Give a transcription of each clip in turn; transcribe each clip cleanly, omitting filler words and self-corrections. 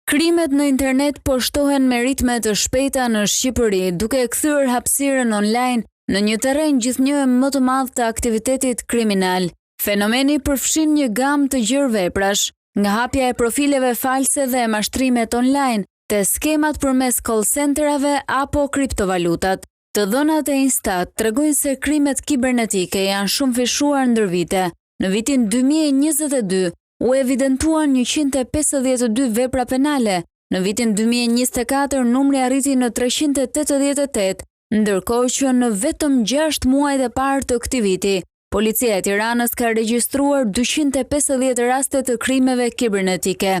Krimet në internet po shtohen me ritme të shpejta në Shqipëri, duke kthyer hapësirën online në një terren gjithnjë më të madh të aktivitetit kriminal. Fenomeni përfshin një gamë të gjerë veprash, nga hapja e profileve false dhe mashtrimet online, te skemat përmes call centerave apo kriptovalutat. Të dhënat e Instat tregojnë se krimet kibernetike janë shumë fishuar ndër vite. Në vitin 2022 u evidentuan 152 vepra penale. Në vitin 2024 numri arriti në 388, ndërkohë që në vetëm 6 muajt e parë të këtij viti, Policia e Tiranës ka regjistruar 250 raste të krimeve kibernetike.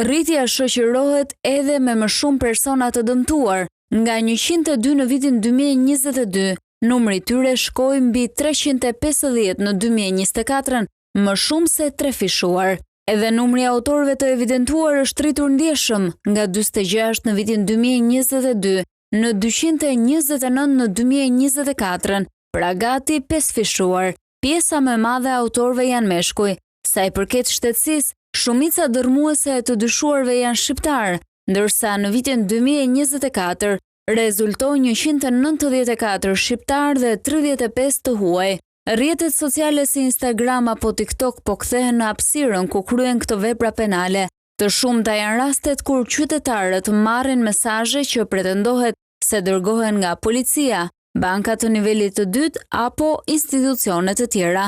Rritja shoqërohet edhe me më shumë persona të dëmtuar. Nga 102 në vitin 2022, numri tyre shkoi mbi 350 në 2024, më shumë se trefishuar. Edhe numri i autorëve të evidentuar është rritur ndjeshëm, nga 46 në vitin 2022 në 229 në 2024, pra gati 5 fishuar. Pjesa më e madhe e autorëve janë meshkuj. Sa i përket shtetësisë, shumica dërmuese të dyshuarve janë shqiptar, ndërsa në vitin 2024 rezultoi 194 shqiptar dhe 35 të huaj. Rrjetet sociale si Instagram apo TikTok po kthehen në hapësirën ku kryen këto vepra penale. Të shumta janë rastet kur qytetarët marrin mesazhe që pretendohet se dërgohen nga policia, banka të nivelit të dytë apo institucione të tjera.